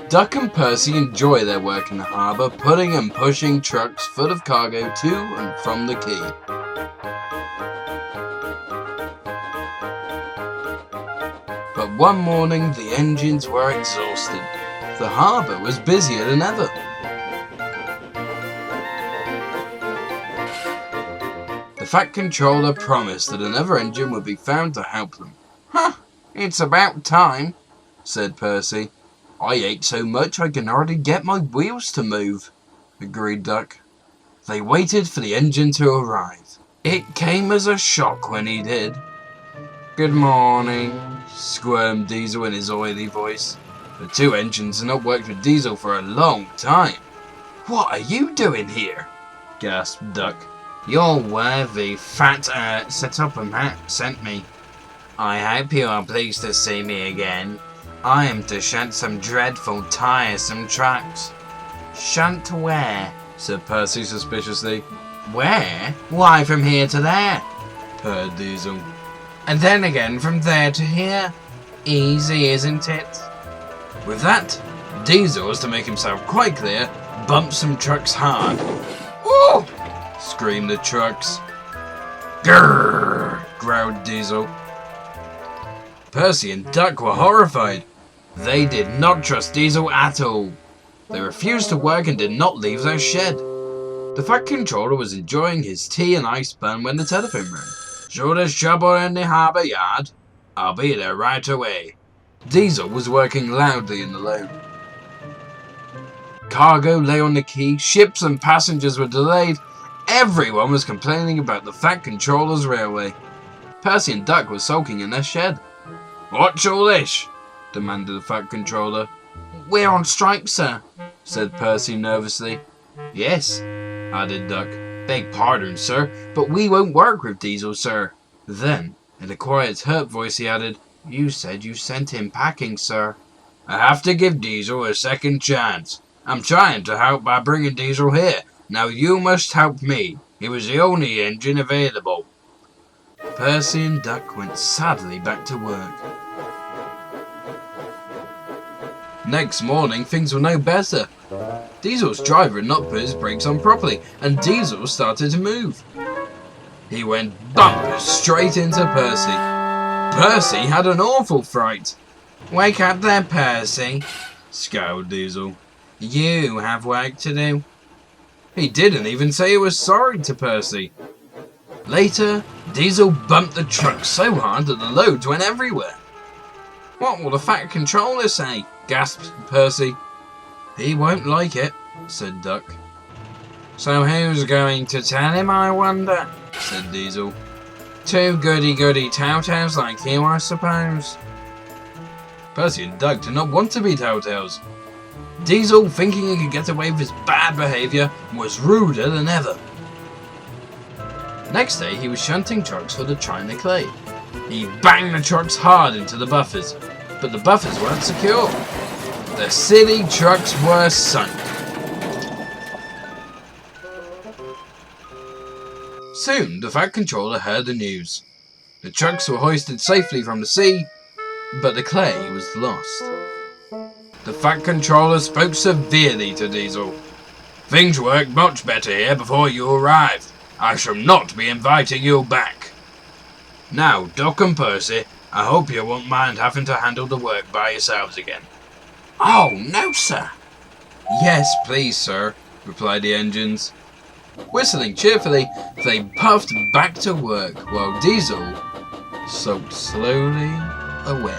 Duck and Percy enjoy their work in the harbour, putting and pushing trucks full of cargo to and from the quay. But one morning the engines were exhausted. The harbour was busier than ever. The Fat Controller promised that another engine would be found to help them. "Huh, it's about time," said Percy. "I ate so much I can hardly get my wheels to move," agreed Duck. They waited for the engine to arrive. It came as a shock when he did. "Good morning," squirmed Diesel in his oily voice. The two engines had not worked with Diesel for a long time. "What are you doing here?" gasped Duck. "Your worthy fat setup sent me. I hope you are pleased to see me again. I am to shunt some dreadful, tiresome trucks." "Shunt where?" said Percy suspiciously. "Where? Why, from here to there," purred Diesel. "And then again from there to here. Easy, isn't it?" With that, Diesel, as to make himself quite clear, bumped some trucks hard. "Woo!" screamed the trucks. "Grrr!" growled Diesel. Percy and Duck were horrified. They did not trust Diesel at all. They refused to work and did not leave their shed. The Fat Controller was enjoying his tea and ice bun when the telephone rang. "Shortest trouble in the harbour yard? I'll be there right away." Diesel was working loudly in the load. Cargo lay on the quay, ships and passengers were delayed. Everyone was complaining about the Fat Controller's railway. Percy and Duck were sulking in their shed. "What's all this?" demanded the Fat Controller. "We're on strike, sir," said Percy nervously. "Yes," added Duck. "Beg pardon, sir, but we won't work with Diesel, sir." Then, in a quiet, hurt voice, he added, "You said you sent him packing, sir." "I have to give Diesel a second chance. I'm trying to help by bringing Diesel here. Now you must help me. He was the only engine available." Percy and Duck went sadly back to work. Next morning, things were no better. Diesel's driver had not put his brakes on properly, and Diesel started to move. He went bump straight into Percy. Percy had an awful fright. "Wake up there, Percy," scowled Diesel. "You have work to do." He didn't even say he was sorry to Percy. Later, Diesel bumped the truck so hard that the loads went everywhere. "What will the Fat Controller say?" gasped Percy. "He won't like it," said Duck. "So who's going to tell him, I wonder?" said Diesel. "Two goody-goody telltales like you, I suppose." Percy and Duck did not want to be telltales. Diesel, thinking he could get away with his bad behaviour, was ruder than ever. Next day, he was shunting trucks for the China clay. He banged the trucks hard into the buffers, but the buffers weren't secure. The silly trucks were sunk. Soon, the Fat Controller heard the news. The trucks were hoisted safely from the sea, but the clay was lost. The Fat Controller spoke severely to Diesel. "Things worked much better here before you arrived. I shall not be inviting you back. Now, Duck and Percy, I hope you won't mind having to handle the work by yourselves again." "Oh, no, sir." "Yes, please, sir," replied the engines. Whistling cheerfully, they puffed back to work while Diesel sulked slowly away.